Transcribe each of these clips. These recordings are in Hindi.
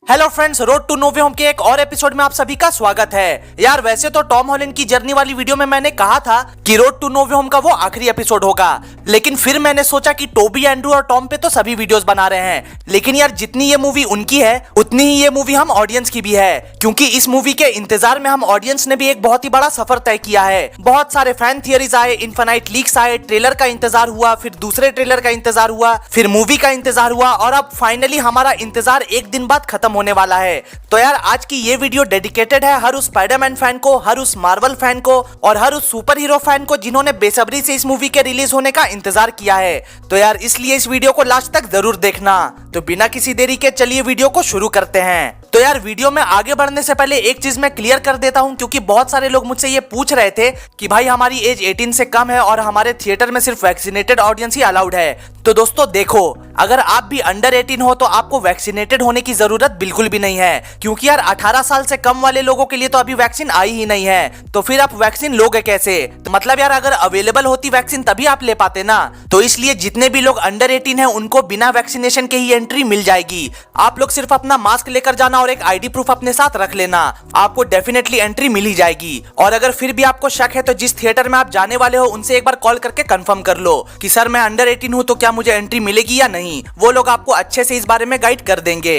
Hello friends, road to no way home के एक और एपिसोड में आप सभी का स्वागत है। यार वैसे तो टॉम हॉलैंड की जर्नी वाली वीडियो में मैंने कहा था कि road to no way home का वो आखिरी एपिसोड होगा, लेकिन फिर मैंने सोचा कि टोबी, एंड्रू और टॉम पे तो सभी वीडियोस बना रहे हैं, लेकिन यार जितनी ये मूवी उनकी है उतनी ही ये मूवी हम ऑडियंस की भी है, क्योंकि इस मूवी के इंतजार में हम ऑडियंस ने भी एक बहुत ही बड़ा सफर तय किया है। बहुत सारे फैन थियरीज आए, इनफिनाइट लीक्स आए, ट्रेलर का इंतजार हुआ, फिर दूसरे ट्रेलर का इंतजार हुआ, फिर मूवी का इंतजार हुआ और अब फाइनली हमारा इंतजार एक दिन बाद खत्म होने वाला है। तो यार आज की ये वीडियो डेडिकेटेड है हर उस स्पाइडरमैन फैन को, हर उस मार्वल फैन को और हर उस सुपर हीरो फैन को जिन्होंने बेसब्री से इस मूवी के रिलीज होने का इंतजार किया है। तो यार इसलिए इस वीडियो को लास्ट तक जरूर देखना। तो बिना किसी देरी के चलिए वीडियो को शुरू करते हैं। तो यार वीडियो में आगे बढ़ने से पहले एक चीज मैं क्लियर कर देता हूं, क्योंकि बहुत सारे लोग मुझसे ये पूछ रहे थे कि भाई हमारी एज 18 से कम है और हमारे थिएटर में सिर्फ वैक्सीनेटेड ऑडियंस ही अलाउड है। तो दोस्तों देखो, अगर आप भी अंडर 18 हो तो आपको वैक्सीनेटेड होने की जरूरत बिल्कुल भी नहीं है, क्योंकि यार 18 साल से कम वाले लोगों के लिए तो अभी वैक्सीन आई ही नहीं है। तो फिर आप वैक्सीन लोगे कैसे? तो मतलब यार अगर अवेलेबल होती वैक्सीन तभी आप ले पाते ना। तो इसलिए जितने भी लोग अंडर 18 है उनको बिना वैक्सीनेशन के ही एंट्री मिल जाएगी। आप लोग सिर्फ अपना मास्क लेकर जाना और एक आईडी प्रूफ अपने साथ रख लेना, आपको डेफिनेटली एंट्री मिल ही जाएगी। और अगर फिर भी आपको शक है तो जिस थिएटर में आप जाने वाले हो उनसे एक बार कॉल करके कंफर्म कर लो कि सर मैं अंडर 18 हूं तो क्या मुझे एंट्री मिलेगी या नहीं। वो लोग आपको अच्छे से इस बारे में गाइड कर देंगे।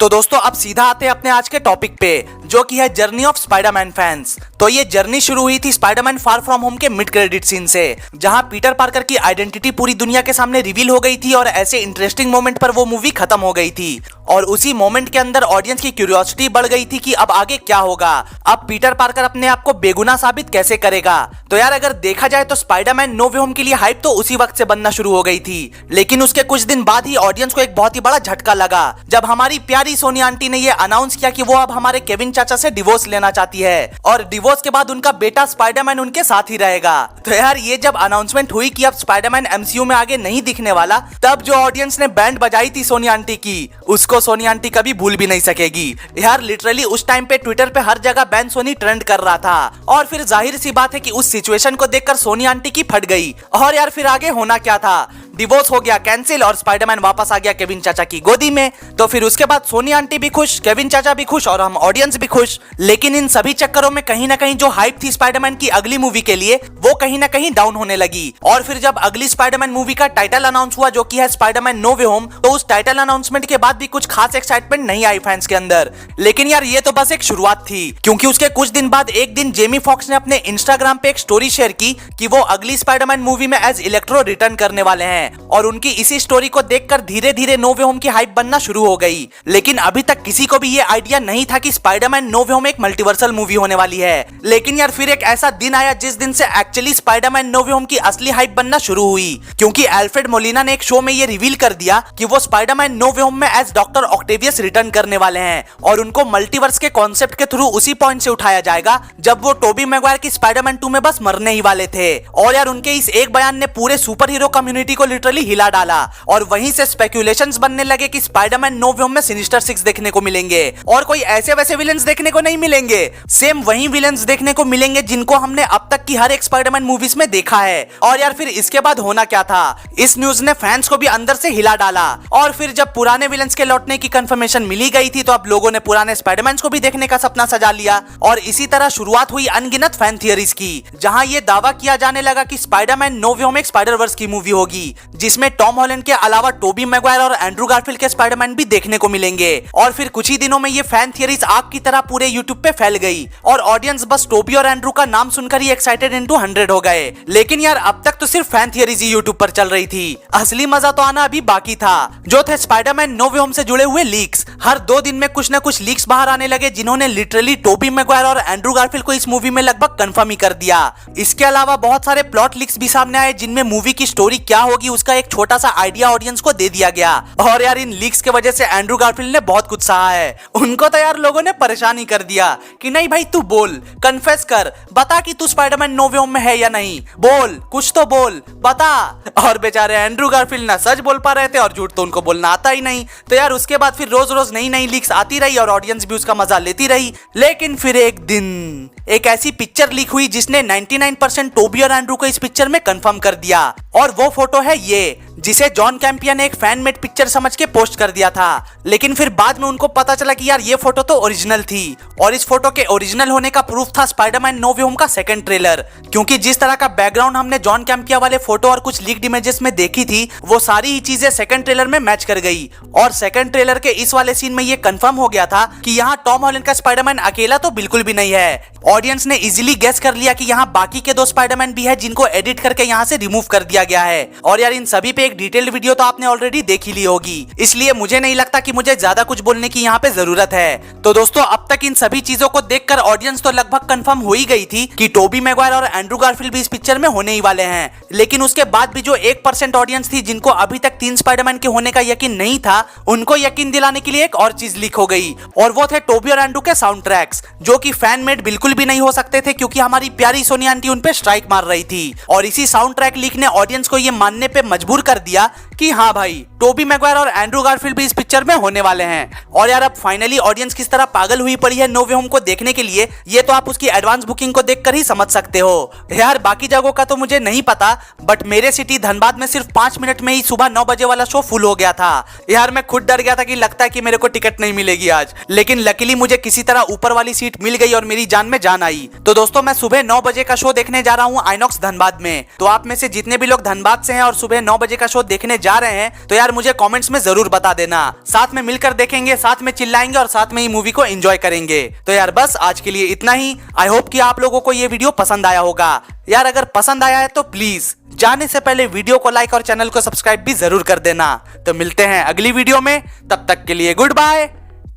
तो दोस्तों अब सीधा आते हैं अपने आज के टॉपिक पे, जो कि है जर्नी ऑफ स्पाइडरमैन फैंस। तो ये जर्नी शुरू हुई थी स्पाइडरमैन फार फ्रॉम होम के मिड क्रेडिट सीन से, जहां पीटर पार्कर की आइडेंटिटी पूरी दुनिया के सामने रिवील हो गई थी और ऐसे इंटरेस्टिंग मोमेंट पर वो मूवी खत्म हो गई थी। और उसी मोमेंट के अंदर ऑडियंस की क्यूरियोसिटी बढ़ गई थी कि अब आगे क्या होगा, अब पीटर पार्कर अपने आप को बेगुनाह साबित कैसे करेगा। तो यार अगर देखा जाए तो स्पाइडरमैन नो वे होम के लिए हाइप तो उसी वक्त से बनना शुरू हो गई थी, लेकिन उसके कुछ दिन बाद ही ऑडियंस को एक बहुत ही बड़ा झटका लगा जब हमारी प्यारी सोनी आंटी ने ये अनाउंस किया कि वो अब हमारे केविन चाचा से डिवोर्स लेना चाहती है और डिवोर्स के बाद उनका बेटा स्पाइडरमैन उनके साथ ही रहेगा। तो यार ये जब अनाउंसमेंट हुई कि अब स्पाइडरमैन एमसीयू में आगे नहीं दिखने वाला, तब जो ऑडियंस ने बैंड बजाई थी सोनी आंटी की, उसको सोनी आंटी कभी भूल भी नहीं सकेगी। यार लिटरली उस टाइम पे ट्विटर पे हर जगह बैन सोनी ट्रेंड कर रहा था और फिर जाहिर सी बात है कि उस सिचुएशन को देखकर सोनी आंटी की फट गई। और यार फिर आगे होना क्या था, डिवोर्स हो गया कैंसिल और स्पाइडरमैन वापस आ गया केविन चाचा की गोदी में। तो फिर उसके बाद सोनी आंटी भी खुश, केविन चाचा भी खुश और हम ऑडियंस भी खुश। लेकिन इन सभी चक्करों में कहीं ना कहीं जो हाइप थी स्पाइडरमैन की अगली मूवी के लिए, वो कहीं ना कहीं डाउन होने लगी। और फिर जब अगली स्पाइडरमैन मूवी का टाइटल अनाउंस हुआ, जो कि है स्पाइडरमैन नो वे होम, तो उस टाइटल अनाउंसमेंट के बाद भी कुछ खास एक्साइटमेंट नहीं आई फैंस के अंदर। लेकिन यार ये तो बस एक शुरुआत थी, क्योंकि उसके कुछ दिन बाद एक दिन जेमी फॉक्स ने अपने इंस्टाग्राम पे एक स्टोरी शेयर की कि वो अगली स्पाइडरमैन मूवी में एज इलेक्ट्रो रिटर्न करने वाले हैं। और उनकी इसी स्टोरी को देखकर धीरे धीरे नो वे होम की हाइप बनना शुरू हो गई। लेकिन अभी तक किसी को भी ये आइडिया नहीं था कि स्पाइडरमैन नो वे होम एक मल्टीवर्सल मूवी होने वाली है। लेकिन यार फिर एक ऐसा दिन आया जिस दिन से actually Spiderman no way home की असली हाइप बनना शुरू हुई, क्योंकि अल्फ्रेड मोलिना ने एक शो में ये रिवील कर दिया कि वो स्पाइडरमैन नो वे होम में एज डॉक्टर ऑक्टेवियस रिटर्न करने वाले हैं और उनको मल्टीवर्स के कॉन्सेप्ट के थ्रू उसी पॉइंट से उठाया जाएगा जब वो टोबी मैगवायर की स्पाइडरमैन 2 में बस मरने ही वाले थे। और यार उनके इस एक बयान ने पूरे सुपर हीरो कम्युनिटी को लिटरली हिला डाला और वहीं से स्पेकुलेशंस बनने लगे कि स्पाइडरमैन नो वे होम में सिनिस्टर 6 देखने को मिलेंगे और कोई ऐसे वैसे विलेंस देखने को नहीं मिलेंगे, सेम वही विलेंस देखने को मिलेंगे जिनको हमने अब तक की हर एक स्पाइडरमैन मूवीज में देखा है। और यार फिर इसके बाद होना क्या था, इस न्यूज ने फैंस को भी अंदर से हिला डाला। और फिर जब पुराने विलेंस के लौटने की कंफर्मेशन मिली गई थी, तो अब लोगों ने पुराने स्पाइडरमैन को भी देखने का सपना सजा लिया और इसी तरह शुरुआत हुई अनगिनत फैन थियरीज की, जहां ये दावा किया जाने लगा कि स्पाइडरमैन नो वे होम एक स्पाइडरवर्स की मूवी होगी, जिसमें टॉम हॉलैंड के अलावा टोबी मैगवायर और एंड्रू गारफील्ड के स्पाइडरमैन भी देखने को मिलेंगे। और फिर कुछ ही दिनों में ये फैन थियरीज आग की तरह पूरे यूट्यूब पे फैल गई और ऑडियंस बस टोबी और एंड्रू का नाम सुनकर ही एक्साइटेड इनटू 100 हो गए। लेकिन यार अब तक तो सिर्फ फैन थियरीज ही यूट्यूब पर चल रही थी, असली मजा तो आना अभी बाकी था, जो थे स्पाइडरमैन नो वे होम से जुड़े हुए लीक्स। हर 2 दिन में कुछ न कुछ लीक्स बाहर आने लगे, जिन्होंने लिटरली टोबी मैगवायर और एंड्रू गारफील्ड को इस मूवी में लगभग कंफर्म ही कर दिया। इसके अलावा बहुत सारे प्लॉट लीक्स भी सामने आए, जिनमें मूवी की स्टोरी क्या होगी उसका एक छोटा सा आइडिया ऑडियंस को दे दिया गया। और यार इन लीक्स के वजह से एंड्रू गारफील्ड ने बहुत कुछ सहा है। उनको तो यार लोगों ने परेशान ही कर दिया कि नहीं भाई तू बोल, कन्फेस कर, बता कि तू स्पाइडरमैन नो वे होम में है या नहीं, बोल कुछ तो बोल, बता। और बेचारे एंड्रू गारफील्ड ना सच बोल पा रहे थे और झूठ तो उनको बोलना आता ही नहीं। तो यार उसके बाद फिर रोज रोज नई नई लीक्स आती रही और ऑडियंस भी उसका मजा लेती रही। लेकिन फिर एक दिन एक ऐसी पिक्चर लीक हुई जिसने 99% टोबी और एंड्रू को इस पिक्चर में कंफर्म कर दिया, और वो फोटो है ये, जिसे जॉन कैंपियन ने एक फैन मेड पिक्चर समझ के पोस्ट कर दिया था। लेकिन फिर बाद में उनको पता चला कि यार ये फोटो तो ओरिजिनल थी और इस फोटो के ओरिजिनल होने का प्रूफ था स्पाइडरमैन नो वे होम का सेकंड ट्रेलर, क्योंकि जिस तरह का बैकग्राउंड हमने जॉन कैंपियन वाले फोटो और कुछ लीक्ड इमेजेस में देखी थी वो सारी ही चीजें सेकंड ट्रेलर में मैच कर गई। और सेकंड ट्रेलर के इस वाले सीन में ये कंफर्म हो गया था कि यहाँ टॉम हॉलैंड का स्पाइडरमैन अकेला तो बिल्कुल भी नहीं है। ऑडियंस ने इजीली गेस कर लिया कि यहाँ बाकी के 2 स्पाइडरमैन भी है जिनको एडिट करके यहाँ से रिमूव कर दिया गया है। और यार इन सभी पे एक डिटेल्ड वीडियो तो आपने ऑलरेडी देख ही ली होगी, इसलिए मुझे नहीं लगता कि मुझे ज्यादा कुछ बोलने की यहाँ पे जरूरत है। तो दोस्तों अब तक इन सभी चीजों को देखकर ऑडियंस तो लगभग कंफर्म हो ही गई थी कि टोबी मैगवायर और एंड्रू गारफील्ड भी इस पिक्चर में होने ही वाले हैं। लेकिन उसके बाद भी जो 1% ऑडियंस थी जिनको अभी तक 3 स्पाइडरमैन के होने का यकीन नहीं था, उनको यकीन दिलाने के लिए एक और चीज लीक हो गई और वो थे टोबी और एंड्रू के साउंड ट्रैक्स, जो कि फैन मेड बिल्कुल भी नहीं हो सकते थे क्योंकि हमारी प्यारी सोनी आंटी उन पे स्ट्राइक मार रही थी। और इसी साउंड ट्रैक लीक ने ऑडियंस को ये मानने पे मजबूर कर दिया कि हाँ भाई टोबी मैगवायर और एंड्रू गारफील्ड भी इस पिक्चर में होने वाले हैं। और यार अब फाइनली ऑडियंस किस तरह पागल हुई पड़ी है नो वे होम को देखने के लिए, ये तो आप उसकी एडवांस बुकिंग को देखकर ही समझ सकते हो। यार बाकी जगहों का तो मुझे नहीं पता, बट मेरे सिटी धनबाद में सिर्फ 5 मिनट में ही सुबह 9 बजे वाला शो फुल हो गया था। यार मैं खुद डर गया था कि लगता है कि मेरे को टिकट नहीं मिलेगी आज, लेकिन लकीली मुझे किसी तरह ऊपर वाली सीट मिल गई और मेरी जान में जान आई। तो दोस्तों मैं सुबह 9 बजे का शो देखने जा रहा हूँ आइनॉक्स धनबाद में। तो आप में से जितने भी लोग धनबाद से हैं और सुबह 9 बजे का शो देखने जा रहे हैं तो यार मुझे कमेंट्स में जरूर बता देना। साथ में मिलकर देखेंगे, साथ में चिल्लाएंगे और साथ में ही मूवी को एंजॉय करेंगे। तो यार बस आज के लिए इतना ही। आई होप कि आप लोगों को ये वीडियो पसंद आया होगा। यार अगर पसंद आया है तो प्लीज जाने से पहले वीडियो को लाइक और चैनल को सब्सक्राइब भी जरूर कर देना। तो मिलते हैं अगली वीडियो में, तब तक के लिए गुड बाय,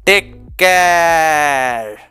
टेक केयर।